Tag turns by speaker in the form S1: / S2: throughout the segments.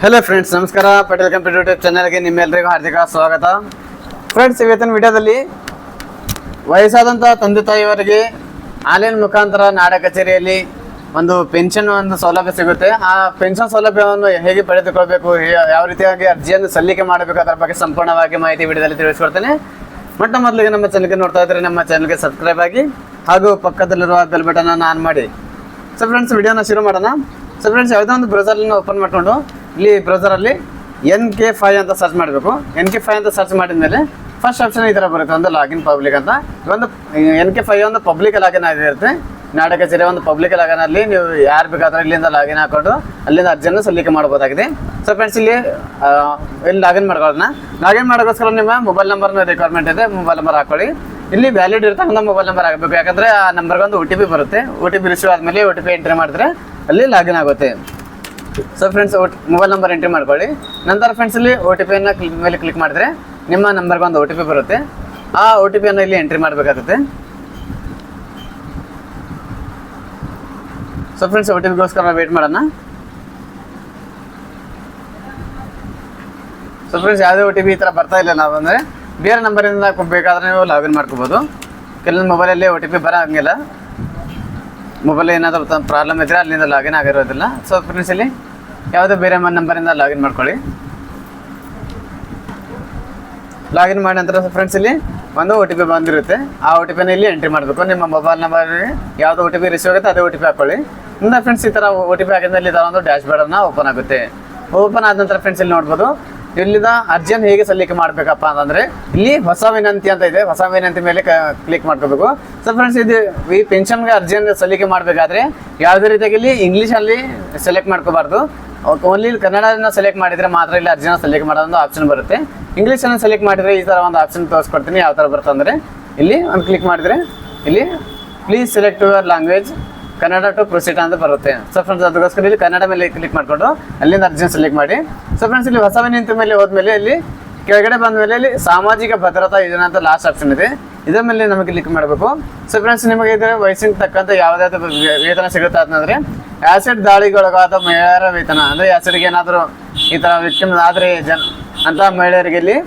S1: Hello friends, ನಮಸ್ಕಾರ. Patel computer YouTube ಚಾನಲ್ಗೆ ನಿಮ್ಮೆಲ್ಲರಿಗೂ ಹಾರ್ದಿಕ ಸ್ವಾಗತ. ಫ್ರೆಂಡ್ಸ್, ಇವತ್ತಿನ ವಿಡಿಯೋದಲ್ಲಿ ವಯಸ್ಸಾದಂಥ ತಂದೆ ತಾಯಿಯವರಿಗೆ ಆನ್ಲೈನ್ ಮುಖಾಂತರ ನಾಡ ಕಚೇರಿಯಲ್ಲಿ ಒಂದು ಪೆನ್ಷನ್ ಸೌಲಭ್ಯ ಸಿಗುತ್ತೆ. ಆ ಪೆನ್ಷನ್ ಸೌಲಭ್ಯವನ್ನು ಹೇಗೆ ಪಡೆದುಕೊಳ್ಬೇಕು, ಯಾವ ರೀತಿಯಾಗಿ ಅರ್ಜಿಯನ್ನು ಸಲ್ಲಿಕೆ ಮಾಡಬೇಕು, ಅದರ ಬಗ್ಗೆ ಸಂಪೂರ್ಣವಾಗಿ ಮಾಹಿತಿ ವಿಡಿಯೋದಲ್ಲಿ ತಿಳಿಸ್ಕೊಡ್ತೇನೆ. ಮೊದಲಿಗೆ ನಮ್ಮ ಚಾನಲ್ಗೆ ನೋಡ್ತಾ ಇದ್ದರೆ ನಮ್ಮ ಚಾನಲ್ಗೆ ಸಬ್ಸ್ಕ್ರೈಬ್ ಆಗಿ ಹಾಗೂ ಪಕ್ಕದಲ್ಲಿರುವ ಬೆಲ್ ಬಟನ್ ಅನ್ನು ಆನ್ ಮಾಡಿ. ಸೊ ಫ್ರೆಂಡ್ಸ್, ವಿಡಿಯೋನ ಶುರು ಮಾಡೋಣ. ಸೊ ಫ್ರೆಂಡ್ಸ್, ಯಾವುದೋ ಒಂದು ಬ್ರೌಸರ್ನ ಓಪನ್ ಮಾಡಿಕೊಂಡು ಇಲ್ಲಿ ಬ್ರೌಸರಲ್ಲಿ NK5 ಅಂತ ಸರ್ಚ್ ಮಾಡಬೇಕು. NK5 ಅಂತ ಸರ್ಚ್ ಮಾಡಿದ ಮೇಲೆ ಫಸ್ಟ್ ಆಪ್ಷನ್ ಈ ಥರ ಬರುತ್ತೆ, ಒಂದು ಲಾಗಿನ್ ಪಬ್ಲಿಕ್ ಅಂತ. ಒಂದು NK5 ಒಂದು ಪಬ್ಲಿಕ್ ಲಾಗಿನ್ ಆಗಿರುತ್ತೆ. ನಾಡ ಕಚೇರಿ ಒಂದು ಪಬ್ಲಿಕ್ ಲಾಗಿನಲ್ಲಿ ನೀವು ಯಾರು ಬೇಕಾದ್ರೆ ಇಲ್ಲಿಂದ ಲಾಗಿನ್ ಹಾಕೊಂಡು ಅಲ್ಲಿಂದ ಅರ್ಜಿಯನ್ನು ಸಲ್ಲಿಕೆ ಮಾಡ್ಬೋದಾಗಿದೆ. ಸೊ ಫ್ರೆಂಡ್ಸ್, ಇಲ್ಲಿ ಲಾಗಿನ್ ಮಾಡ್ಕೊಳ್ಳೋಣ. ಲಾಗಿನ್ ಮಾಡೋಕ್ಕೋಸ್ಕರ ನಿಮ್ಮ ಮೊಬೈಲ್ ನಂಬರ್ನ ರಿಕ್ವೈರ್ಮೆಂಟ್ ಇದೆ. ಮೊಬೈಲ್ ನಂಬರ್ ಹಾಕೊಳ್ಳಿ. ಇಲ್ಲಿ ವ್ಯಾಲಿಡ್ ಇರ್ತಕ್ಕಂಥ ಮೊಬೈಲ್ ನಂಬರ್ ಆಗಬೇಕು, ಯಾಕಂದರೆ ಆ ನಂಬರ್ಗೆ ಒಂದು OTP ಬರುತ್ತೆ. OTP ರಿಸೀವ್ ಆದಮೇಲೆ OTP ಎಂಟ್ರಿ ಮಾಡಿದ್ರೆ ಅಲ್ಲಿ ಲಾಗಿನ್ ಆಗುತ್ತೆ. So friends, mobile number entry ಮಾಡ್ಕೊಳ್ಳಿ. ನಂತರ ಫ್ರೆಂಡ್ಸ್, ಇಲ್ಲಿ OTPಯನ್ನು ಮೇಲೆ ಕ್ಲಿಕ್ ಮಾಡಿದ್ರೆ ನಿಮ್ಮ ನಂಬರ್ಗೆ ಒಂದು OTP ಬರುತ್ತೆ. ಆ OTPಯನ್ನು ಇಲ್ಲಿ ಎಂಟ್ರಿ ಮಾಡಬೇಕಾಗುತ್ತೆ. ಸೊ ಫ್ರೆಂಡ್ಸ್, OTPಗೋಸ್ಕರ ವೇಟ್ ಮಾಡೋಣ. ಸೊ ಫ್ರೆಂಡ್ಸ್, ಯಾವುದೇ OTP ಈ ಥರ ಬರ್ತಾ ಇಲ್ಲ ನಾವು ಅಂದರೆ ಬೇರೆ ನಂಬರಿಂದ ಬೇಕಾದ್ರೆ ನೀವು ಲಾಗಿನ್ ಮಾಡ್ಕೋಬೋದು. ಕೆಲವೊಂದು ಮೊಬೈಲಲ್ಲಿ OTP ಬರೋಂಗಿಲ್ಲ. ಮೊಬೈಲ್ ಏನಾದರೂ ಪ್ರಾಬ್ಲಮ್ ಇದ್ದರೆ ಅಲ್ಲಿಂದ ಲಾಗಿನ್ ಆಗಿರೋದಿಲ್ಲ. ಸೊ ಫ್ರೆಂಡ್ಸ್, ಇಲ್ಲಿ ಯಾವುದೇ ಬೇರೆ ನಂಬರಿಂದ ಲಾಗಿನ್ ಮಾಡ್ಕೊಳ್ಳಿ. ಲಾಗಿನ್ ಮಾಡಿದ ನಂತರ ಫ್ರೆಂಡ್ಸ್, ಇಲ್ಲಿ ಒಂದು OTP ಬಂದಿರುತ್ತೆ. ಆ OTPನ ಇಲ್ಲಿ ಎಂಟ್ರಿ ಮಾಡಬೇಕು. ನಿಮ್ಮ ಮೊಬೈಲ್ ನಂಬರ್ಗೆ ಯಾವುದು OTP ರಿಸೀವ್ ಆಗುತ್ತೆ ಅದೇ OTP ಹಾಕ್ಕೊಳ್ಳಿ. ಮುಂದೆ ಫ್ರೆಂಡ್ಸ್, ಈ ಥರ OTP ಹಾಕಿದ್ಮೇಲೆ ಈ ಥರ ಒಂದು ಡ್ಯಾಶ್ ಬೋರ್ಡನ್ನು ಓಪನ್ ಆಗುತ್ತೆ. ಓಪನ್ ಆದ ನಂತರ ಫ್ರೆಂಡ್ಸ್, ಇಲ್ಲಿ ನೋಡ್ಬೋದು ಇಲ್ಲಿಂದ ಅರ್ಜಿಯನ್ನು ಹೇಗೆ ಸಲ್ಲಿಕೆ ಮಾಡಬೇಕಪ್ಪ ಅಂತಂದರೆ ಇಲ್ಲಿ ಹೊಸ ವಿನಂತಿ ಅಂತ ಇದೆ. ಹೊಸ ವಿನಂತಿ ಮೇಲೆ ಕ್ಲಿಕ್ ಮಾಡ್ಕೋಬೇಕು. ಸೊ ಫ್ರೆಂಡ್ಸ್, ಇದು ಈ ಪೆನ್ಷನ್ಗೆ ಅರ್ಜಿಯನ್ನು ಸಲ್ಲಿಕೆ ಮಾಡಬೇಕಾದ್ರೆ ಯಾವುದೇ ರೀತಿಯಾಗಿ ಇಲ್ಲಿ ಇಂಗ್ಲೀಷಲ್ಲಿ ಸೆಲೆಕ್ಟ್ ಮಾಡ್ಕೋಬಾರ್ದು. ಓನ್ಲಿ ಕನ್ನಡನ ಸೆಲೆಕ್ಟ್ ಮಾಡಿದರೆ ಮಾತ್ರ ಇಲ್ಲಿ ಅರ್ಜಿನ ಸಲ್ಲಿಕೆ ಮಾಡೋದೊಂದು ಆಪ್ಷನ್ ಬರುತ್ತೆ. ಇಂಗ್ಲೀಷನ್ನು ಸೆಲೆಕ್ಟ್ ಮಾಡಿದರೆ ಈ ಥರ ಒಂದು ಆಪ್ಷನ್ ತೋರಿಸ್ಕೊಡ್ತೀನಿ ಯಾವ ಥರ ಬರುತ್ತೆ ಅಂದರೆ ಇಲ್ಲಿ ಒಂದು ಕ್ಲಿಕ್ ಮಾಡಿದರೆ ಇಲ್ಲಿ please select your language Kannada to proceed ಅಂತ ಬರುತ್ತೆ. ಸೊ ಫ್ರೆಂಡ್ಸ್, ಅದಕ್ಕೋಸ್ಕರ ಇಲ್ಲಿ ಕನ್ನಡ ಮೇಲೆ ಕ್ಲಿಕ್ ಮಾಡಿಕೊಂಡು ಅಲ್ಲಿಂದ ಅರ್ಜಿನ ಸೆಲೆಕ್ಟ್ ಮಾಡಿ. ಸೊ ಫ್ರೆಂಡ್ಸ್, ಇಲ್ಲಿ ಹೊಸ ವಿನಂತಿ ಮೇಲೆ ಹೋದ್ಮೇಲೆ ಇಲ್ಲಿ ಕೆಳಗಡೆ ಬಂದ ಮೇಲೆ ಇಲ್ಲಿ ಸಾಮಾಜಿಕ ಭದ್ರತಾ ಯೋಜನೆ ಅಂತ ಲಾಸ್ಟ್ ಆಪ್ಷನ್ ಇದೆ. ಇದರ ಮೇಲೆ ನಮಗೆ ಕ್ಲಿಕ್ ಮಾಡಬೇಕು. ಸೊ ಫ್ರೆಂಡ್ಸ್, ನಿಮಗೆ ಇದರ ವಯಸ್ಸಿಗೆ ತಕ್ಕಂಥ ಯಾವುದಾದ್ರು ವೇತನ ಸಿಗುತ್ತೆ ಅಂತಂದರೆ ಆ್ಯಸಿಡ್ ದಾಳಿಗೊಳಗಾದ ಮಹಿಳೆಯರ ವೇತನ ಅಂದರೆ ಆ್ಯಸಿಡ್ಗೆ ಏನಾದರೂ ಈ ಥರ ವಿಕ್ಟಿಮ್ ಆದರೆ ಅಂತ ಮಹಿಳೆಯರಿಗೆ ಇಲ್ಲಿ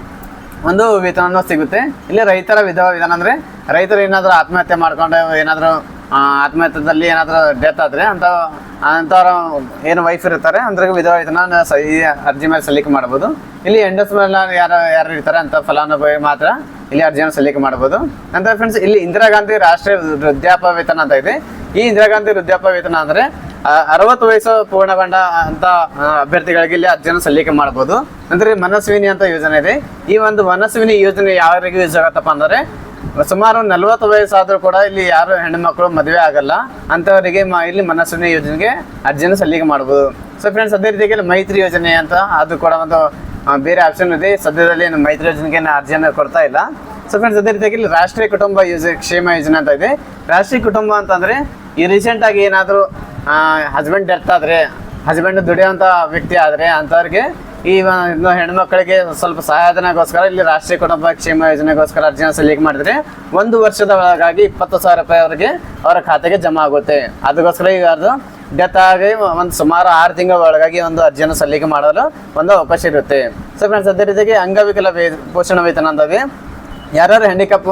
S1: ಒಂದು ವೇತನ ಸಿಗುತ್ತೆ. ಇಲ್ಲಿ ರೈತರ ವಿಧವಾ ವಿಧಾನ ಅಂದರೆ ರೈತರು ಏನಾದರೂ ಆತ್ಮಹತ್ಯೆ ಮಾಡ್ಕೊಂಡು ಏನಾದರೂ ಆತ್ಮಹತ್ಯದಲ್ಲಿ ಏನಾದರೂ ಡೆತ್ ಆದರೆ ಅಂಥವ್ರ ಏನು ವೈಫ್ ಇರ್ತಾರೆ ಅಂದ್ರಿಗೆ ವಿಧವಾ ವೇತನ ಈ ಅರ್ಜಿ ಮೇಲೆ ಸಲ್ಲಿಕೆ ಮಾಡ್ಬೋದು. ಇಲ್ಲಿ ಎಂಡಸ್ ಮೇಲೆ ಯಾರು ಇರ್ತಾರೆ ಅಂತ ಫಲಾನುಭವಿ ಮಾತ್ರ ಇಲ್ಲಿ ಅರ್ಜಿಯನ್ನು ಸಲ್ಲಿಕೆ ಮಾಡ್ಬೋದು. ನಂತರ ಫ್ರೆಂಡ್ಸ್, ಇಲ್ಲಿ ಇಂದಿರಾ ಗಾಂಧಿ ರಾಷ್ಟ್ರೀಯ ವೃದ್ಧಾಪ್ಯ ವೇತನ ಅಂತ ಇದೆ. ಈ ಇಂದಿರಾ ಗಾಂಧಿ ವೃದ್ಧಾಪ್ಯ ವೇತನ ಅಂದರೆ 60 ವಯಸ್ಸು ಪೂರ್ಣಗೊಂಡ ಅಂತ ಅಭ್ಯರ್ಥಿಗಳಿಗೆ ಇಲ್ಲಿ ಅರ್ಜಿಯನ್ನು ಸಲ್ಲಿಕೆ ಮಾಡ್ಬೋದು. ನಂತರ ಮನಸ್ವಿನಿ ಅಂತ ಯೋಜನೆ ಇದೆ. ಈ ಒಂದು ಮನಸ್ವಿನಿ ಯೋಜನೆ ಯಾರಿಗೆ ಯೂಸ್ ಆಗತ್ತಪ್ಪ ಅಂದರೆ ಸುಮಾರು 40 ವಯಸ್ಸಾದರೂ ಕೂಡ ಇಲ್ಲಿ ಯಾರು ಹೆಣ್ಣುಮಕ್ಕಳು ಮದುವೆ ಆಗಲ್ಲ ಅಂಥವರಿಗೆ ಇಲ್ಲಿ ಮನಸ್ವಿನಿ ಯೋಜನೆಗೆ ಅರ್ಜಿಯನ್ನು ಸಲ್ಲಿಕೆ ಮಾಡ್ಬೋದು. ಸೊ ಫ್ರೆಂಡ್ಸ್, ಅದೇ ರೀತಿಯಾಗಿ ಮೈತ್ರಿ ಯೋಜನೆ ಅಂತ ಅದು ಕೂಡ ಒಂದು ಬೇರೆ ಆಪ್ಷನ್ ಇದೆ. ಸದ್ಯದಲ್ಲಿ ಮೈತ್ರಿ ಯೋಜನೆಗೆ ಅರ್ಜಿಯನ್ನು ಕೊಡ್ತಾ ಇಲ್ಲ. ಸೊ ಫ್ರೆಂಡ್ಸ್, ಅದೇ ರೀತಿಯಾಗಿ ಇಲ್ಲಿ ರಾಷ್ಟ್ರೀಯ ಕುಟುಂಬ ಕ್ಷೇಮ ಯೋಜನೆ ಅಂತ ಇದೆ. ರಾಷ್ಟ್ರೀಯ ಕುಟುಂಬ ಅಂತಂದರೆ ಈ ರೀಸೆಂಟಾಗಿ ಏನಾದರೂ ಹಸ್ಬೆಂಡ್ ಡೆತ್ ಆದರೆ, ಹಸ್ಬೆಂಡ್ ದುಡಿಯೋಂಥ ವ್ಯಕ್ತಿ ಆದರೆ ಅಂಥವ್ರಿಗೆ ಈ ಹೆಣ್ಮಕ್ಳಿಗೆ ಸ್ವಲ್ಪ ಸಹಾಯಧನಗೋಸ್ಕರ ಇಲ್ಲಿ ರಾಷ್ಟ್ರೀಯ ಕುಟುಂಬ ಕ್ಷೇಮ ಯೋಜನೆಗೋಸ್ಕರ ಅರ್ಜಿಯನ್ನು ಸಲ್ಲಿಕೆ ಮಾಡಿದರೆ 1 ವರ್ಷದ ಒಳಗಾಗಿ 20,000 ರೂಪಾಯಿ ಅವರಿಗೆ ಅವರ ಖಾತೆಗೆ ಜಮಾ ಆಗುತ್ತೆ. ಅದಕ್ಕೋಸ್ಕರ ಈಗ ಅದು ಡೆತ್ ಆಗಿ ಒಂದು ಸುಮಾರು 6 ತಿಂಗಳ ಒಳಗಾಗಿ ಒಂದು ಅರ್ಜಿಯನ್ನು ಸಲ್ಲಿಕೆ ಮಾಡಲು ಒಂದು ಅವಕಾಶ ಇರುತ್ತೆ. ಸೊ ಫ್ರೆಂಡ್ಸ್, ಅದೇ ರೀತಿಯಾಗಿ ಅಂಗವಿಕಲ ಪೋಷಣ ವೇತನ ಅಂತದೆ. ಯಾರ್ಯಾರು ಹ್ಯಾಂಡಿಕ್ಯಾಪ್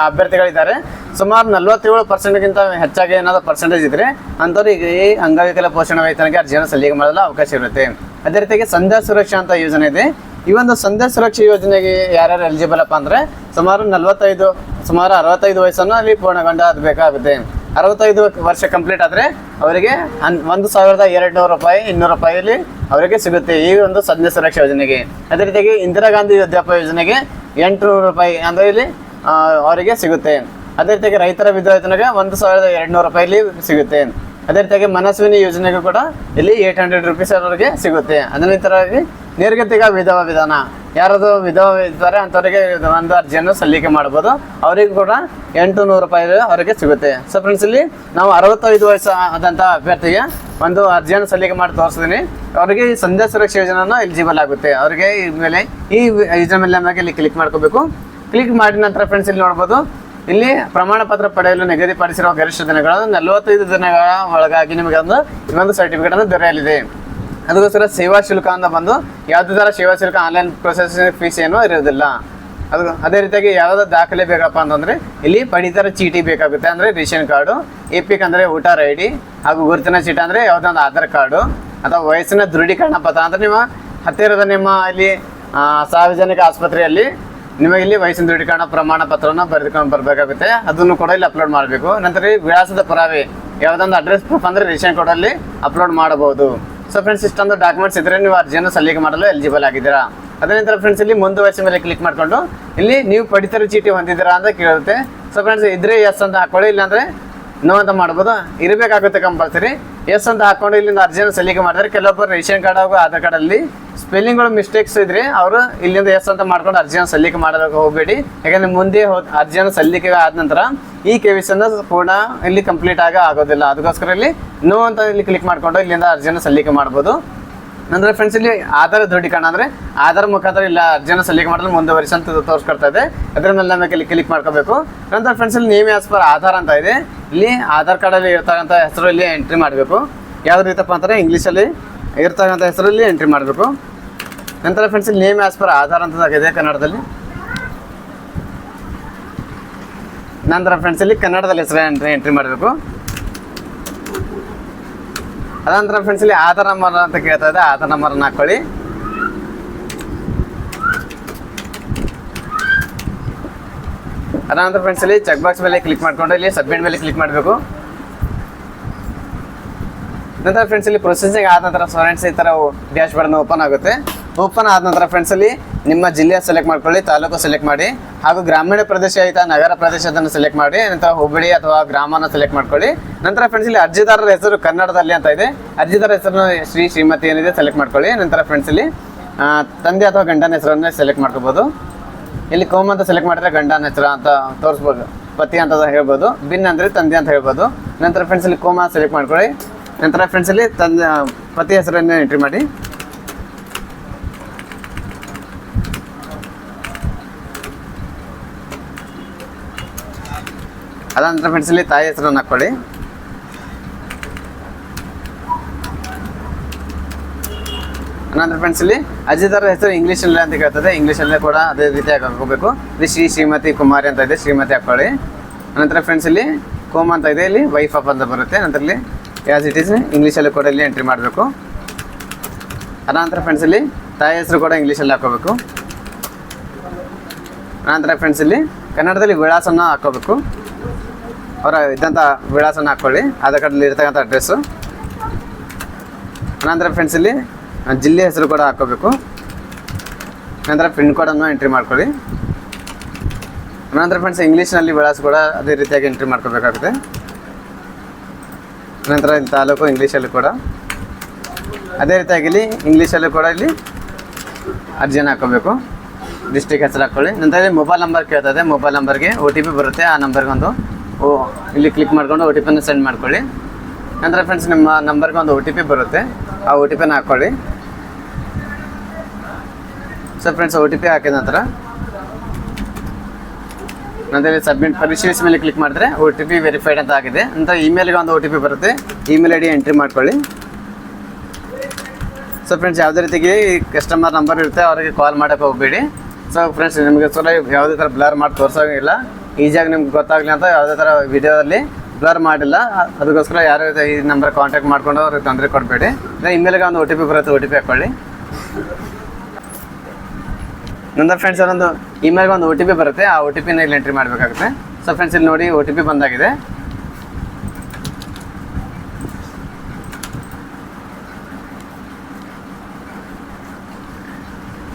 S1: ಅಭ್ಯರ್ಥಿಗಳಿದ್ದಾರೆ ಸುಮಾರು 47%ಗಿಂತ ಹೆಚ್ಚಾಗಿ ಏನಾದರೂ ಪರ್ಸೆಂಟೇಜ್ ಇದ್ದರೆ ಅಂಥವ್ರಿಗೆ ಈ ಅಂಗವಿಕಲ ಪೋಷಣ ವೇತನಕ್ಕೆ ಅರ್ಜಿಯನ್ನು ಸಲ್ಲಿಕೆ ಮಾಡಲು ಅವಕಾಶ ಇರುತ್ತೆ. ಅದೇ ರೀತಿಯಾಗಿ ಸಂಧ್ಯಾ ಸುರಕ್ಷಾ ಅಂತ ಯೋಜನೆ ಇದೆ. ಈ ಒಂದು ಸಂಧ್ಯಾ ಸುರಕ್ಷಾ ಯೋಜನೆಗೆ ಯಾರ್ಯಾರು ಎಲಿಜಿಬಲ್ ಅಪ್ಪ ಅಂದರೆ ಸುಮಾರು 65 ವಯಸ್ಸನ್ನು ಅಲ್ಲಿ ಪೂರ್ಣಗೊಂಡ ಅದು ಬೇಕಾಗುತ್ತೆ. 65 ವರ್ಷ ಕಂಪ್ಲೀಟ್ ಆದರೆ ಅವರಿಗೆ 1,200 ರೂಪಾಯಿ 200 ರೂಪಾಯಿಲಿ ಅವರಿಗೆ ಸಿಗುತ್ತೆ ಈ ಒಂದು ಸಂಧ್ಯಾ ಸುರಕ್ಷಾ ಯೋಜನೆಗೆ. ಅದೇ ರೀತಿಯಾಗಿ ಇಂದಿರಾ ಗಾಂಧಿ ವೃದ್ಧಾಪ್ಯ ಯೋಜನೆಗೆ 800 ರೂಪಾಯಿ ಅಂದರೆ ಇಲ್ಲಿ ಅವರಿಗೆ ಸಿಗುತ್ತೆ. ಅದೇ ರೀತಿಯಾಗಿ ರೈತರ ವಿಧವಾ ವೇತನಗೆ 1,200 ರೂಪಾಯಿಲಿ ಸಿಗುತ್ತೆ. ಅದೇ ರೀತಿಯಾಗಿ ಮನಸ್ವಿನಿ ಯೋಜನೆಗೂ ಕೂಡ ಇಲ್ಲಿ 800 ರೂಪೀಸ್ ಅವರಿಗೆ ಸಿಗುತ್ತೆ. ಅದೇ ರೀತಿಯಾಗಿ ನಿರ್ಗತಿಕ ವಿಧವಾ ವಿಧಾನ ಯಾರದು ವಿಧವಾ ಇರ್ತಾರೆ ಅಂಥವರಿಗೆ ಒಂದು ಅರ್ಜಿಯನ್ನು ಸಲ್ಲಿಕೆ ಮಾಡ್ಬೋದು. ಅವರಿಗೂ ಕೂಡ 800 ರೂಪಾಯಿ ಅವರಿಗೆ ಸಿಗುತ್ತೆ. ಸೊ ಫ್ರೆಂಡ್ಸ್, ಇಲ್ಲಿ ನಾವು 65 ವಯಸ್ಸು ಆದಂಥ ಅಭ್ಯರ್ಥಿಗೆ ಒಂದು ಅರ್ಜಿಯನ್ನು ಸಲ್ಲಿಕೆ ಮಾಡಿ ತೋರಿಸಿದ್ದೀನಿ. ಅವರಿಗೆ ಈ ಸಂಧ್ಯಾ ಸುರಕ್ಷಾ ಯೋಜನೆಯನ್ನು ಎಲಿಜಿಬಲ್ ಆಗುತ್ತೆ. ಅವರಿಗೆ ಈ ಯೋಜನೆ ಮೇಲೆ ನಮಗೆ ಇಲ್ಲಿ ಕ್ಲಿಕ್ ಮಾಡ್ಕೋಬೇಕು. ಕ್ಲಿಕ್ ಮಾಡಿದ ನಂತರ ಫ್ರೆಂಡ್ಸ್, ಇಲ್ಲಿ ನೋಡ್ಬೋದು ಇಲ್ಲಿ ಪ್ರಮಾಣ ಪತ್ರ ಪಡೆಯಲು ನಿಗದಿಪಡಿಸಿರುವ ಗರಿಷ್ಠ ದಿನಗಳನ್ನು 45 ದಿನಗಳ ಒಳಗಾಗಿ ನಿಮಗೆ ಒಂದು ಸರ್ಟಿಫಿಕೇಟ್ ಅನ್ನು ದೊರೆಯಲಿದೆ. ಅದಕ್ಕೋಸ್ಕರ ಸೇವಾ ಶುಲ್ಕ ಅಂತ ಬಂದು ಯಾವುದೇ ಥರ ಸೇವಾ ಶುಲ್ಕ ಆನ್ಲೈನ್ ಪ್ರೊಸೆಸಿಂಗ್ ಫೀಸ್ ಏನೂ ಇರೋದಿಲ್ಲ. ಅದೇ ರೀತಿಯಾಗಿ ಯಾವುದೋ ದಾಖಲೆ ಬೇಕಪ್ಪ ಅಂತಂದರೆ ಇಲ್ಲಿ ಪಡಿತರ ಚೀಟಿ ಬೇಕಾಗುತ್ತೆ, ಅಂದರೆ ರೇಷನ್ ಕಾರ್ಡು, ಎಪಿಕ್ ಅಂದರೆ ವೋಟರ್ ID, ಹಾಗೂ ಗುರುತಿನ ಚೀಟಿ ಅಂದರೆ ಯಾವುದೋ ಒಂದು ಆಧಾರ್ ಕಾರ್ಡು ಅಥವಾ ವಯಸ್ಸಿನ ದೃಢೀಕರಣ ಪತ್ರ. ಅಂದರೆ ನಿಮ್ಮ ಹತ್ತಿರದ ನಿಮ್ಮ ಇಲ್ಲಿ ಸಾರ್ವಜನಿಕ ಆಸ್ಪತ್ರೆಯಲ್ಲಿ ನಿಮಗೆ ಇಲ್ಲಿ ವಯಸ್ಸಿನ ದೃಢೀಕರಣ ಪ್ರಮಾಣ ಪತ್ರವನ್ನು ಬರೆದುಕೊಂಡು ಬರಬೇಕಾಗುತ್ತೆ. ಅದನ್ನು ಕೂಡ ಇಲ್ಲಿ ಅಪ್ಲೋಡ್ ಮಾಡಬೇಕು. ನಂತರ ವಿಳಾಸದ ಪುರಾವೆ ಯಾವುದೊಂದು ಅಡ್ರೆಸ್ ಪ್ರೂಫ್ ಅಂದರೆ ರೇಷನ್ ಕಾರ್ಡಲ್ಲಿ ಅಪ್ಲೋಡ್ ಮಾಡಬಹುದು. ಸೊ ಫ್ರೆಂಡ್ಸ್, ಇಷ್ಟೊಂದು ಡಾಕ್ಯುಮೆಂಟ್ಸ್ ಇದ್ದರೆ ನೀವು ಅರ್ಜಿಯನ್ನು ಸಲ್ಲಿಕೆ ಮಾಡಲು ಎಲಿಜಿಬಲ್ ಆಗಿದ್ದೀರಾ. ಅದೇ ನಂತರ ಫ್ರೆಂಡ್ಸ್ ಇಲ್ಲಿ ಮುಂದುವರಿಸಿ ಮೇಲೆ ಕ್ಲಿಕ್ ಮಾಡಿಕೊಂಡು ಇಲ್ಲಿ ನೀವು ಪಡಿತರ ಚೀಟಿ ಹೊಂದಿದ್ದೀರಾ ಅಂತ ಕೇಳುತ್ತೆ. ಸೊ ಫ್ರೆಂಡ್ಸ್, ಇದ್ರೆ ಎಸ್ ಅಂತ ಹಾಕೊಳ್ಳಿ, ಇಲ್ಲಾಂದರೆ ನೋ ಅಂತ ಮಾಡ್ಬೋದು. ಇರಬೇಕಾಗುತ್ತೆ ಕಂಪಲ್ಸರಿ. ಎಸ್ ಅಂತ ಹಾಕೊಂಡು ಇಲ್ಲಿಂದ ಅರ್ಜಿಯನ್ನು ಸಲ್ಲಿಕೆ ಮಾಡಿದ್ರೆ ಕೆಲವೊಬ್ಬರು ರೇಷನ್ ಕಾರ್ಡ್ ಹಾಗೂ ಆಧಾರ್ ಕಾರ್ಡಲ್ಲಿ ಸ್ಪೆಲ್ಲಿಂಗ್ಗಳು ಮಿಸ್ಟೇಕ್ಸ್ ಇದ್ರೆ ಅವರು ಇಲ್ಲಿಂದ ಎಸ್ ಅಂತ ಮಾಡ್ಕೊಂಡು ಅರ್ಜಿಯನ್ನು ಸಲ್ಲಿಕೆ ಮಾಡೋದಕ್ಕೆ ಹೋಗಬೇಡಿ. ಯಾಕಂದರೆ ಮುಂದೆ ಅರ್ಜಿಯನ್ನು ಸಲ್ಲಿಕೆ ಆದ ನಂತರ ಈ KYC ಕೂಡ ಇಲ್ಲಿ ಕಂಪ್ಲೀಟ್ ಆಗೋದಿಲ್ಲ. ಅದಕ್ಕೋಸ್ಕರ ಇಲ್ಲಿ ನೋ ಅಂತ ಇಲ್ಲಿ ಕ್ಲಿಕ್ ಮಾಡಿಕೊಂಡು ಇಲ್ಲಿಂದ ಅರ್ಜಿಯನ್ನು ಸಲ್ಲಿಕೆ ಮಾಡ್ಬೋದು. ನಂತರ ಫ್ರೆಂಡ್ಸ್ ಇಲ್ಲಿ ಆಧಾರ್ ದೃಢೀಕರಣ ಅಂದರೆ ಆಧಾರ್ ಮುಖಾಂತರ ಇಲ್ಲ ಅರ್ಜಿಯನ್ನು ಸಲ್ಲಿಕೆ ಮಾಡಲು ಮುಂದುವರಿಸಿ ಅಂತ ತೋರಿಸ್ಕೊಡ್ತಾ ಇದೆ. ಅದರ ಮೇಲೆ ನಮಗೆ ಕ್ಲಿಕ್ ಮಾಡ್ಕೋಬೇಕು. ನಂತರ ಫ್ರೆಂಡ್ಸ್ ಇಲ್ಲಿ ನೇಮ್ ಆಸ್ ಪರ್ ಆಧಾರ್ ಅಂತ ಇದೆ. ಇಲ್ಲಿ ಆಧಾರ್ ಕಾರ್ಡಲ್ಲಿ ಇರ್ತಕ್ಕಂಥ ಹೆಸರು ಇಲ್ಲಿ ಎಂಟ್ರಿ ಮಾಡಬೇಕು. ಯಾವ ರೀತಿಯಪ್ಪ ಅಂತಾರೆ ಇಂಗ್ಲೀಷಲ್ಲಿ ಇರ್ತಕ್ಕಂಥ ಹೆಸರಲ್ಲಿ ಎಂಟ್ರಿ ಮಾಡಬೇಕು. ನಂತರ ಫ್ರೆಂಡ್ಸ್ ಇಲ್ಲಿ ನೇಮ್ ಆಸ್ ಪರ್ ಆಧಾರ್ ಅಂತ ಇದೆ ಕನ್ನಡದಲ್ಲಿ. ನಂತರ ಫ್ರೆಂಡ್ಸ್ ಇಲ್ಲಿ ಕನ್ನಡದಲ್ಲಿ ಹೆಸರು ಎಂಟ್ರಿ ಮಾಡಬೇಕು. ಅದಂತರ ಫ್ರೆಂಡ್ಸ್ ಇಲ್ಲಿ ಆಧಾರ್ ನಂಬರ್ ಅಂತ ಕೇಳ್ತಾ ಇದೆ, ಆಧಾರ್ ನಂಬರನ್ನು ಹಾಕೊಳ್ಳಿ. ಅದಂತರ ಫ್ರೆಂಡ್ಸ್ ಇಲ್ಲಿ ಚೆಕ್ ಬಾಕ್ಸ್ ಮೇಲೆ ಕ್ಲಿಕ್ ಮಾಡ್ಕೊಂಡು ಇಲ್ಲಿ ಸಬ್ಮಿಟ್ ಮೇಲೆ ಕ್ಲಿಕ್ ಮಾಡಬೇಕು. ನಂತರ ಫ್ರೆಂಡ್ಸ್ ಇಲ್ಲಿ ಪ್ರೊಸೆಸಿಂಗ್ ಆದ ನಂತರ ಫ್ರೆಂಡ್ಸ್ ಈ ಥರ ಡ್ಯಾಶ್ ಬೋರ್ಡ್ ಓಪನ್ ಆಗುತ್ತೆ. ಓಪನ್ ಆದ ನಂತರ ಫ್ರೆಂಡ್ಸ್ ಅಲ್ಲಿ ನಿಮ್ಮ ಜಿಲ್ಲೆಯ ಸೆಲೆಕ್ಟ್ ಮಾಡ್ಕೊಳ್ಳಿ, ತಾಲೂಕು ಸೆಲೆಕ್ಟ್ ಮಾಡಿ, ಹಾಗೂ ಗ್ರಾಮೀಣ ಪ್ರದೇಶ ಆಯಿತಾ ನಗರ ಪ್ರದೇಶದನ್ನು ಸೆಲೆಕ್ಟ್ ಮಾಡಿ, ನಂತರ ಹುಬ್ಬಳ್ಳಿ ಅಥವಾ ಗ್ರಾಮನ ಸೆಲೆಕ್ಟ್ ಮಾಡ್ಕೊಳ್ಳಿ. ನಂತರ ಫ್ರೆಂಡ್ಸ್ ಇಲ್ಲಿ ಅರ್ಜಿದಾರರ ಹೆಸರು ಕನ್ನಡದಲ್ಲಿ ಅಂತ ಇದೆ. ಅರ್ಜಿದಾರ ಹೆಸರನ್ನು ಶ್ರೀಮತಿ ಏನಿದೆ ಸೆಲೆಕ್ಟ್ ಮಾಡ್ಕೊಳ್ಳಿ. ನಂತರ ಫ್ರೆಂಡ್ಸ್ ಇಲ್ಲಿ ತಂದೆ ಅಥವಾ ಗಂಡನ ಹೆಸರನ್ನೇ ಸೆಲೆಕ್ಟ್ ಮಾಡ್ಕೋಬೋದು. ಇಲ್ಲಿ ಕೋಮ್ ಅಂತ ಸೆಲೆಕ್ಟ್ ಮಾಡಿದ್ರೆ ಗಂಡನ ಹೆಸರು ಅಂತ ತೋರಿಸ್ಬೋದು, ಪತಿ ಅಂತ ಹೇಳ್ಬೋದು. ಬಿನ್ ಅಂದರೆ ತಂದೆ ಅಂತ ಹೇಳ್ಬೋದು. ನಂತರ ಫ್ರೆಂಡ್ಸ್ ಇಲ್ಲಿ ಕೋಮ ಸೆಲೆಕ್ಟ್ ಮಾಡ್ಕೊಳ್ಳಿ. ನಂತರ ಫ್ರೆಂಡ್ಸ್ ಇಲ್ಲಿ ಪತಿ ಹೆಸರನ್ನು ಎಂಟ್ರಿ ಮಾಡಿ. ಅದಂತರ ಫ್ರೆಂಡ್ಸ್ ಇಲ್ಲಿ ತಾಯಿ ಹೆಸರನ್ನು ಹಾಕ್ಕೊಳ್ಳಿ. ಅನಂತರ ಫ್ರೆಂಡ್ಸ್ ಇಲ್ಲಿ ಅರ್ಜಿದಾರ ಹೆಸರು ಇಂಗ್ಲೀಷಲ್ಲಿ ಅಂತ ಕೇಳ್ತದೆ, ಇಂಗ್ಲೀಷಲ್ಲೇ ಕೂಡ ಅದೇ ರೀತಿಯಾಗಿ ಹಾಕೋಬೇಕು. ಇಲ್ಲಿ ಶ್ರೀಮತಿ ಕುಮಾರಿ ಅಂತ ಇದೆ, ಶ್ರೀಮತಿ ಹಾಕ್ಕೊಳ್ಳಿ. ಅನಂತರ ಫ್ರೆಂಡ್ಸ್ ಇಲ್ಲಿ ಕೋಮ ಅಂತ ಇದೆ, ಇಲ್ಲಿ ವೈಫ್ ಅಪ್ ಅಂತ ಬರುತ್ತೆ. ನಂತರ ಇಲ್ಲಿ ಆ್ಯಸ್ ಇಟ್ ಈಸ್ ಇಂಗ್ಲೀಷಲ್ಲಿ ಕೂಡ ಇಲ್ಲಿ ಎಂಟ್ರಿ ಮಾಡಬೇಕು. ಅನಂತರ ಫ್ರೆಂಡ್ಸ್ ಇಲ್ಲಿ ತಾಯಿ ಹೆಸರು ಕೂಡ ಇಂಗ್ಲೀಷಲ್ಲಿ ಹಾಕೋಬೇಕು. ಅನಂತರ ಫ್ರೆಂಡ್ಸ್ ಇಲ್ಲಿ ಕನ್ನಡದಲ್ಲಿ ವಿಳಾಸನ ಹಾಕೋಬೇಕು. ಅವರ ಇದ್ದಂಥ ವಿಳಾಸನ ಹಾಕ್ಕೊಳ್ಳಿ, ಆಧಾರ್ ಕಾರ್ಡಲ್ಲಿ ಇರ್ತಕ್ಕಂಥ ಅಡ್ರೆಸ್ಸು. ಅನಂತರ ಫ್ರೆಂಡ್ಸ್ ಇಲ್ಲಿ ಜಿಲ್ಲೆ ಹೆಸರು ಕೂಡ ಹಾಕ್ಕೋಬೇಕು. ನಂತರ ಪಿನ್ ಕೋಡನ್ನು ಎಂಟ್ರಿ ಮಾಡ್ಕೊಳ್ಳಿ. ಅನಂತರ ಫ್ರೆಂಡ್ಸ್ ಇಂಗ್ಲೀಷ್ನಲ್ಲಿ ವಿಳಾಸ ಕೂಡ ಅದೇ ರೀತಿಯಾಗಿ ಎಂಟ್ರಿ ಮಾಡ್ಕೋಬೇಕಾಗುತ್ತೆ. ನಂತರ ಇಲ್ಲಿ ತಾಲೂಕು ಇಂಗ್ಲೀಷಲ್ಲಿ ಕೂಡ ಅದೇ ರೀತಿಯಾಗಿ ಇಲ್ಲಿ ಇಂಗ್ಲೀಷಲ್ಲೂ ಕೂಡ ಇಲ್ಲಿ ಅರ್ಜಿಯನ್ನು ಹಾಕ್ಕೋಬೇಕು. ಡಿಸ್ಟ್ರಿಕ್ಟ್ ಹೆಸರು ಹಾಕ್ಕೊಳ್ಳಿ. ನಂತರ ಇಲ್ಲಿ ಮೊಬೈಲ್ ನಂಬರ್ ಕೇಳ್ತದೆ, ಮೊಬೈಲ್ ನಂಬರ್ಗೆ OTP ಬರುತ್ತೆ. ಆ ನಂಬರ್ಗೆ ಒಂದು ಇಲ್ಲಿ ಕ್ಲಿಕ್ ಮಾಡ್ಕೊಂಡು OTPನ ಸೆಂಡ್ ಮಾಡ್ಕೊಳ್ಳಿ. ನಂತರ ಫ್ರೆಂಡ್ಸ್ ನಿಮ್ಮ ನಂಬರ್ಗೆ ಒಂದು OTP ಬರುತ್ತೆ, ಆ OTPನ ಹಾಕ್ಕೊಳ್ಳಿ. ಸೊ ಫ್ರೆಂಡ್ಸ್ OTP ಹಾಕಿದ ನಂತರ ಇಲ್ಲಿ ಸಬ್ಮಿಟ್ ಪರಿಶೀಲಿಸಿ ಮೇಲೆ ಕ್ಲಿಕ್ ಮಾಡಿದ್ರೆ OTP ವೆರಿಫೈಡ್ ಅಂತ ಆಗಿದೆ. ನಂತರ ಇಮೇಲ್ಗೆ ಒಂದು OTP ಬರುತ್ತೆ, ಇಮೇಲ್ ID ಎಂಟ್ರಿ ಮಾಡ್ಕೊಳ್ಳಿ. ಸೊ ಫ್ರೆಂಡ್ಸ್ ಯಾವುದೇ ರೀತಿಗೆ ಕಸ್ಟಮರ್ ನಂಬರ್ ಇರುತ್ತೆ, ಅವರಿಗೆ ಕಾಲ್ ಮಾಡೋಕ್ಕೆ ಹೋಗಬೇಡಿ. ಸೊ ಫ್ರೆಂಡ್ಸ್ ನಿಮಗೆ ಸಲ ಯಾವುದೇ ಥರ ಬ್ಲರ್ ಮಾಡಿ ತೋರಿಸೋಂಗಿಲ್ಲ, ಈಸಿಯಾಗಿ ನಿಮ್ಗೆ ಗೊತ್ತಾಗಲಿ ಅಂತ ಯಾವುದೇ ಥರ ವಿಡಿಯೋದಲ್ಲಿ ಬ್ಲರ್ ಮಾಡಿಲ್ಲ. ಅದಕ್ಕೋಸ್ಕರ ಯಾರು ಈ ನಂಬರ್ ಕಾಂಟ್ಯಾಕ್ಟ್ ಮಾಡ್ಕೊಂಡು ಅವ್ರಿಗೆ ತೊಂದರೆ ಕೊಡಬೇಡಿ. ಇಮೇಲ್ಗೆ ಒಂದು OTP ಬರುತ್ತೆ, OTP ಹಾಕ್ಕೊಳ್ಳಿ. ನಂತರ ಫ್ರೆಂಡ್ಸ್ ಅದೊಂದು ಇಮೇಲ್ಗೆ ಒಂದು OTP ಬರುತ್ತೆ, ಆ OTPನ ಇಲ್ಲಿ ಎಂಟ್ರಿ ಮಾಡಬೇಕಾಗುತ್ತೆ. ಸೊ ಫ್ರೆಂಡ್ಸ್ ಇಲ್ಲಿ ನೋಡಿ OTP ಬಂದಾಗಿದೆ.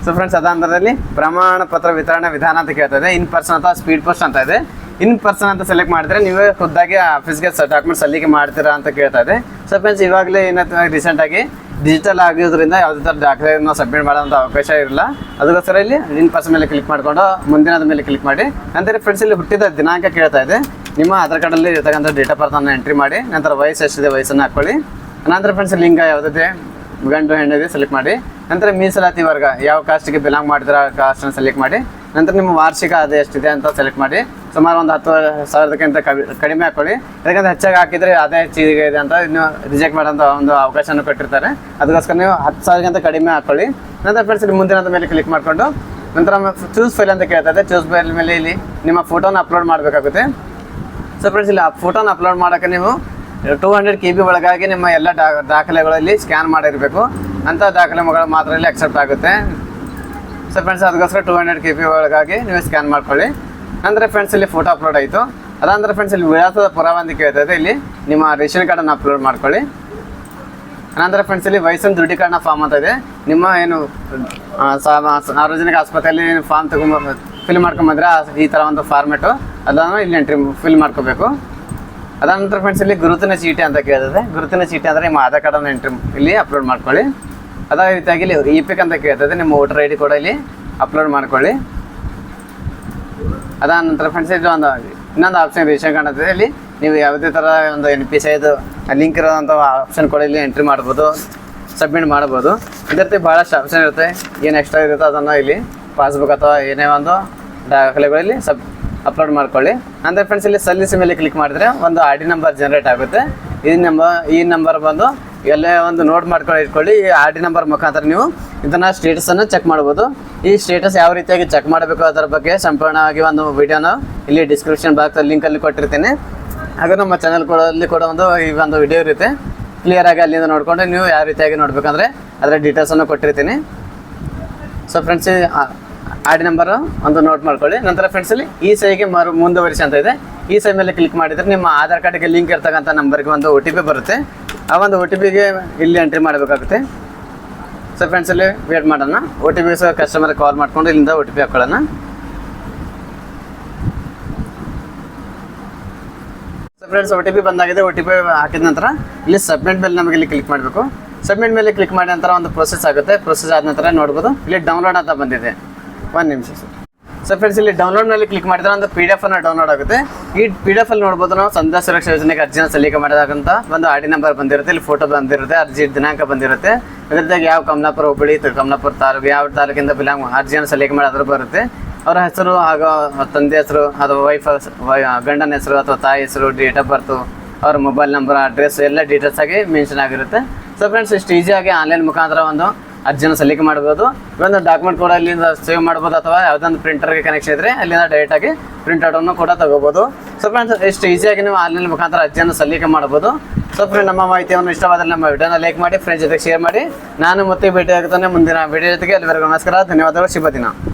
S1: ಸೊ ಫ್ರೆಂಡ್ಸ್ ಅದಾಂತರದಲ್ಲಿ ಪ್ರಮಾಣ ಪತ್ರ ವಿತರಣಾ ವಿಧಾನ ಅಂತ ಕೇಳ್ತದೆ. ಇನ್ ಪರ್ಸನ್ ಅಥವಾ ಸ್ಪೀಡ್ ಪೋಸ್ಟ್ ಅಂತ ಇದೆ. ಇನ್ ಪರ್ಸನ್ ಅಂತ ಸೆಲೆಕ್ಟ್ ಮಾಡಿದ್ರೆ ನೀವೇ ಖುದ್ದಾಗಿ ಆಫೀಸ್ಗೆ ಡಾಕ್ಯುಮೆಂಟ್ ಸಲ್ಲಿಕೆ ಮಾಡ್ತೀರಾ ಅಂತ ಕೇಳ್ತಾ ಇದೆ. ಸೊ ಫ್ರೆಂಡ್ಸ್ ಇವಾಗಲೇ ಏನಾಯ್ತು ರೀಸೆಂಟಾಗಿ ಡಿಜಿಟಲ್ ಆಗಿರೋದ್ರಿಂದ ಯಾವುದೇ ಥರ ದಾಖಲೆಯನ್ನು ಸಬ್ಮಿಟ್ ಮಾಡೋಂಥ ಅವಕಾಶ ಇರಲ್ಲ. ಅದಕ್ಕೋಸ್ಕರ ಇಲ್ಲಿ ಇನ್ ಪರ್ಸನ್ ಮೇಲೆ ಕ್ಲಿಕ್ ಮಾಡಿಕೊಂಡು ಮುಂದಿನದ ಮೇಲೆ ಕ್ಲಿಕ್ ಮಾಡಿ. ನಂತರ ಫ್ರೆಂಡ್ಸ್ ಇಲ್ಲಿ ಹುಟ್ಟಿದ ದಿನಾಂಕ ಕೇಳ್ತಾ ಇದೆ. ನಿಮ್ಮ ಆಧಾರ್ ಕಾರ್ಡಲ್ಲಿ ಇರ್ತಕ್ಕಂಥ ಡೇಟ್ ಆಫ್ ಬರ್ತನ್ನು ಎಂಟ್ರಿ ಮಾಡಿ. ನಂತರ ವಯಸ್ಸು ಎಷ್ಟಿದೆ ವಯಸ್ಸನ್ನು ಹಾಕ್ಕೊಳ್ಳಿ. ನಂತರ ಫ್ರೆಂಡ್ಸ್ ಲಿಂಗ ಯಾವುದಿದೆ ಗಂಡು ಹೆಣ್ಣಿದೆ ಸೆಲೆಕ್ಟ್ ಮಾಡಿ. ನಂತರ ಮೀಸಲಾತಿ ವರ್ಗ ಯಾವ ಕಾಸ್ಟಿಗೆ ಬಿಲಾಂಗ್ ಮಾಡಿದ್ರೆ ಆ ಕಾಸ್ಟನ್ನು ಸೆಲೆಕ್ಟ್ ಮಾಡಿ. ನಂತರ ನಿಮ್ಮ ವಾರ್ಷಿಕ ಆದಾಯ ಎಷ್ಟಿದೆ ಅಂತ ಸೆಲೆಕ್ಟ್ ಮಾಡಿ. ಸುಮಾರು ಒಂದು 10,000ಕ್ಕಿಂತ ಕಡಿಮೆ ಹಾಕೊಳ್ಳಿ. ಯಾಕಂದ್ರೆ ಹೆಚ್ಚಾಗಿ ಹಾಕಿದರೆ ಅದೇ ಹೆಚ್ಚಿಗೆ ಇದೆ ಅಂತ ಇನ್ನು ರಿಜೆಕ್ಟ್ ಮಾಡೋಂಥ ಒಂದು ಅವಕಾಶನ ಕೊಟ್ಟಿರ್ತಾರೆ. ಅದಕ್ಕೋಸ್ಕರ ನೀವು 10,000ಕ್ಕಿಂತ ಕಡಿಮೆ ಹಾಕೊಳ್ಳಿ. ನಂತರ ಫ್ರೆಂಡ್ಸ್ ಇಲ್ಲಿ ಮುಂದಿನದ ಮೇಲೆ ಕ್ಲಿಕ್ ಮಾಡಿಕೊಂಡು ನಂತರ ಚೂಸ್ ಫೈಲ್ ಅಂತ ಕೇಳ್ತದೆ. ಚೂಸ್ ಫೈಲ್ ಮೇಲೆ ಇಲ್ಲಿ ನಿಮ್ಮ ಫೋಟೋನ ಅಪ್ಲೋಡ್ ಮಾಡಬೇಕಾಗುತ್ತೆ. ಸೊ ಫ್ರೆಂಡ್ಸ್ ಇಲ್ಲಿ ಆ ಫೋಟೋನ ಅಪ್ಲೋಡ್ ಮಾಡೋಕ್ಕೆ ನೀವು 200 KB ಒಳಗಾಗಿ ನಿಮ್ಮ ಎಲ್ಲ ದಾಖಲೆಗಳಲ್ಲಿ ಸ್ಕ್ಯಾನ್ ಮಾಡಿರಬೇಕು. ಅಂಥ ದಾಖಲೆಗಳು ಮಾತ್ರ ಇಲ್ಲಿ ಅಕ್ಸೆಪ್ಟ್ ಆಗುತ್ತೆ. ಸೊ ಫ್ರೆಂಡ್ಸ್ ಅದಕ್ಕೋಸ್ಕರ 200 KB ಒಳಗಾಗಿ ನೀವು ಸ್ಕ್ಯಾನ್ ಮಾಡ್ಕೊಳ್ಳಿ. ಅಂದರೆ ಫ್ರೆಂಡ್ಸ್ ಇಲ್ಲಿ ಫೋಟೋ ಅಪ್ಲೋಡ್ ಆಯಿತು. ಅದಂದ್ರೆ ಫ್ರೆಂಡ್ಸ್ ಇಲ್ಲಿ ವಿಳಾಸದ ಪುರಾವೆ ಅಂತ ಕೇಳ್ತದೆ. ಇಲ್ಲಿ ನಿಮ್ಮ ರೇಷನ್ ಕಾರ್ಡನ್ನು ಅಪ್ಲೋಡ್ ಮಾಡ್ಕೊಳ್ಳಿ. ಅನಂತರ ಫ್ರೆಂಡ್ಸ್ ಇಲ್ಲಿ ವಯಸ್ಸಿನ ದೃಢೀಕರಣ ಫಾರ್ಮ್ ಅಂತ ಇದೆ. ನಿಮ್ಮ ಏನು ಸಾರ್ವಜನಿಕ ಆಸ್ಪತ್ರೆಯಲ್ಲಿ ಫಾರ್ಮ್ ಫಿಲ್ ಮಾಡ್ಕೊಂಬಂದ್ರೆ ಈ ಥರ ಒಂದು ಫಾರ್ಮೆಟು ಅದನ್ನು ಇಲ್ಲಿ ಫಿಲ್ ಮಾಡ್ಕೋಬೇಕು. ಅದಾನಂತರ ಫ್ರೆಂಡ್ಸ್ ಇಲ್ಲಿ ಗುರುತಿನ ಚೀಟಿ ಅಂತ ಕೇಳ್ತದೆ. ಗುರುತಿನ ಚೀಟಿ ಅಂದರೆ ನಿಮ್ಮ ಆಧಾರ್ ಕಾರ್ಡನ್ನು ಇಲ್ಲಿ ಅಪ್ಲೋಡ್ ಮಾಡ್ಕೊಳ್ಳಿ. ಅದೇ ರೀತಿಯಾಗಿ ಇಲ್ಲಿ ಇಪಿಕ್ ಅಂತ ಕೇಳ್ತದೆ. ನಿಮ್ಮ ವೋಟರ್ ID ಕೂಡ ಇಲ್ಲಿ ಅಪ್ಲೋಡ್ ಮಾಡ್ಕೊಳ್ಳಿ. ಅದಾನಂತರ ಫ್ರೆಂಡ್ಸ್ ಇದು ಇನ್ನೊಂದು ಆಪ್ಷನ್ ರೇಷನ್ ಕಾರ್ಡ್ ಅಂತ ಇಲ್ಲಿ ನೀವು ಯಾವುದೇ ಥರ ಒಂದು NPCIದು ಲಿಂಕ್ ಇರೋವಂಥ ಆಪ್ಷನ್ ಕೂಡ ಇಲ್ಲಿ ಎಂಟ್ರಿ ಮಾಡ್ಬೋದು, ಸಬ್ಮಿಟ್ ಮಾಡ್ಬೋದು. ಇದೇ ರೀತಿ ಭಾಳಷ್ಟು ಆಪ್ಷನ್ ಇರುತ್ತೆ. ಏನು ಎಕ್ಸ್ಟ್ರಾ ಇರುತ್ತೋ ಅದನ್ನು ಇಲ್ಲಿ ಪಾಸ್ಬುಕ್ ಅಥವಾ ಏನೇ ಒಂದು ದಾಖಲೆಗಳಲ್ಲಿ ಅಪ್ಲೋಡ್ ಮಾಡ್ಕೊಳ್ಳಿ. ಅಂದರೆ ಫ್ರೆಂಡ್ಸ್ ಇಲ್ಲಿ ಸಲ್ಲಿಸಿ ಮೇಲೆ ಕ್ಲಿಕ್ ಮಾಡಿದ್ರೆ ಒಂದು ID ನಂಬರ್ ಜನರೇಟ್ ಆಗುತ್ತೆ. ಈ ನಂಬರ್ ಬಂದು ಎಲ್ಲೇ ಒಂದು ನೋಟ್ ಮಾಡ್ಕೊಂಡು ಇಟ್ಕೊಳ್ಳಿ. ಈ ID ನಂಬರ್ ಮುಖಾಂತರ ನೀವು ಇದನ್ನು ಸ್ಟೇಟಸನ್ನು ಚೆಕ್ ಮಾಡ್ಬೋದು. ಈ ಸ್ಟೇಟಸ್ ಯಾವ ರೀತಿಯಾಗಿ ಚೆಕ್ ಮಾಡಬೇಕು ಅದರ ಬಗ್ಗೆ ಸಂಪೂರ್ಣವಾಗಿ ಒಂದು ವಿಡಿಯೋನ ಇಲ್ಲಿ ಡಿಸ್ಕ್ರಿಪ್ಷನ್ ಬಾಕ್ಸಲ್ಲಿ ಲಿಂಕಲ್ಲಿ ಕೊಟ್ಟಿರ್ತೀನಿ. ಹಾಗೆ ನಮ್ಮ ಚಾನಲ್ ಕೂಡ ಒಂದು ಈ ಒಂದು ವಿಡಿಯೋ ಇರುತ್ತೆ. ಕ್ಲಿಯರಾಗಿ ಅಲ್ಲಿಂದ ನೋಡಿಕೊಂಡು ನೀವು ಯಾವ ರೀತಿಯಾಗಿ ನೋಡಬೇಕಂದ್ರೆ ಅದರ ಡೀಟೇಲ್ಸನ್ನು ಕೊಟ್ಟಿರ್ತೀನಿ. ಸೊ ಫ್ರೆಂಡ್ಸ್ ID ನಂಬರು ಒಂದು ನೋಟ್ ಮಾಡ್ಕೊಳ್ಳಿ. ನಂತರ ಫ್ರೆಂಡ್ಸಲ್ಲಿ ಈ ಸೈಗೆ ಮುಂದುವರಿಸಿ ಅಂತ ಇದೆ. ಈ ಸೈ ಮೇಲೆ ಕ್ಲಿಕ್ ಮಾಡಿದರೆ ನಿಮ್ಮ ಆಧಾರ್ ಕಾರ್ಡ್ಗೆ ಲಿಂಕ್ ಇರ್ತಕ್ಕಂಥ ನಂಬರ್ಗೆ ಒಂದು OTP ಬರುತ್ತೆ. ಆ ಒಂದು OTPಗೆ ಇಲ್ಲಿ ಎಂಟ್ರಿ ಮಾಡಬೇಕಾಗುತ್ತೆ. ಸೊ ಫ್ರೆಂಡ್ಸಲ್ಲಿ ವೇಟ್ ಮಾಡೋಣ. OTP ಕಸ್ಟಮರ್ ಕಾಲ್ ಮಾಡಿಕೊಂಡು ಇಲ್ಲಿಂದ OTP ಹಾಕೊಳ್ಳೋಣ. ಸೊ ಫ್ರೆಂಡ್ಸ್ OTP ಬಂದಾಗಿದೆ. OTP ಹಾಕಿದ ನಂತರ ಇಲ್ಲಿ ಸಬ್ಮಿಟ್ ಮೇಲೆ ನಮಗೆ ಇಲ್ಲಿ ಕ್ಲಿಕ್ ಮಾಡಬೇಕು. ಸಬ್ಮಿಟ್ ಮೇಲೆ ಕ್ಲಿಕ್ ಮಾಡಿದ ನಂತರ ಒಂದು ಪ್ರೊಸೆಸ್ ಆಗುತ್ತೆ. ಪ್ರೊಸೆಸ್ ಆದ ನಂತರ ನೋಡ್ಬೋದು ಇಲ್ಲಿ ಡೌನ್ಲೋಡ್ ಅಂತ ಬಂದಿದೆ. 1 ನಿಮಿಷ ಸರ್. ಸೊ ಫ್ರೆಂಡ್ಸ್ ಇಲ್ಲಿ ಡೌನ್ಲೋಡ್ ಮೇಲೆ ಕ್ಲಿಕ್ ಮಾಡಿದ್ರೆ ಒಂದು PDF ಅನ್ನು ಡೌನ್ಲೋಡ್ ಆಗುತ್ತೆ. ಈ PDF ಅಲ್ಲಿ ನೋಡ್ಬೋದು ನಾವು ಸಂಧ್ಯಾ ಸುರಕ್ಷಾ ಯೋಜನೆಗೆ ಅರ್ಜಿನ ಸಲ್ಲಿಕೆ ಮಾಡಿದಾಗಂತ ಒಂದು ID ನಂಬರ್ ಬಂದಿರುತ್ತೆ. ಇಲ್ಲಿ ಫೋಟೋ ಬಂದಿರುತ್ತೆ, ಅರ್ಜಿ ದಿನಾಂಕ ಬಂದಿರುತ್ತೆ. ಅದರದ್ದಾಗಿ ಯಾವ ಕಮಲಾಪುರ ಹುಬ್ಬಳ್ಳಿ, ಕಮಲಾಪುರ ತಾಲೂಕು ಯಾವ ತಾಲೂಕಿಂದ ಅರ್ಜಿಯನ್ನು ಸಲ್ಲಿಕೆ ಮಾಡಿ ಅದ್ರ ಬರುತ್ತೆ. ಅವರ ಹೆಸರು ಹಾಗೂ ತಂದೆ ಹೆಸರು ಅಥವಾ ವೈಫ್ ಗಂಡನ ಹೆಸರು ಅಥವಾ ತಾಯಿ ಹೆಸರು, ಡೇಟ್ ಆಫ್ ಬರ್ತು, ಅವ್ರ ಮೊಬೈಲ್ ನಂಬರ್, ಅಡ್ರೆಸ್ ಎಲ್ಲ ಡೀಟೇಲ್ಸ್ ಆಗಿ ಮೆನ್ಷನ್ ಆಗಿರುತ್ತೆ. ಸೊ ಫ್ರೆಂಡ್ಸ್ ಇಷ್ಟು ಈಸಿಯಾಗಿ ಆನ್ಲೈನ್ ಮುಖಾಂತರ ಒಂದು ಅರ್ಜಿನ ಸಲ್ಲಿಕೆ ಮಾಡ್ಬೋದು. ಒಂದು ಡಾಕ್ಯುಮೆಂಟ್ ಕೂಡ ಇಲ್ಲಿಂದ ಸೇವ್ ಮಾಡ್ಬೋದು ಅಥವಾ ಯಾವುದೊಂದು ಪ್ರಿಂಟರ್ಗೆ ಕನೆಕ್ಷನ್ ಇದ್ದರೆ ಅಲ್ಲಿಂದ ಡೈರೆಕ್ಟಾಗಿ ಪ್ರಿಂಟ್ಔಟನ್ನು ಕೂಡ ತಗೋಬೋದು. ಸೊ ಫ್ರೆಂಡ್ಸ್ ಇಷ್ಟು ಈಸಿಯಾಗಿ ನೀವು ಆನ್ಲೈನ್ ಮುಖಾಂತರ ಅರ್ಜಿಯನ್ನು ಸಲ್ಲಿಕೆ ಮಾಡ್ಬೋದು. ಸೊ ಫ್ರೆಂಡ್ ನಮ್ಮ ಮಾಹಿತಿಯನ್ನು ಇಷ್ಟವಾದರೆ ನಮ್ಮ ವಿಡಿಯೋನ ಲೈಕ್ ಮಾಡಿ, ಫ್ರೆಂಡ್ಸ್ ಜೊತೆಗೆ ಶೇರ್ ಮಾಡಿ. ನಾನು ಮತ್ತೆ ಭೇಟಿ ಆಗುತ್ತಾನೆ ಮುಂದಿನ ವಿಡಿಯೋ ಜೊತೆಗೆ. ಅಲ್ಲಿವರೆಗೂ ನಮಸ್ಕಾರ, ಧನ್ಯವಾದಗಳು, ಶುಭ ದಿನ.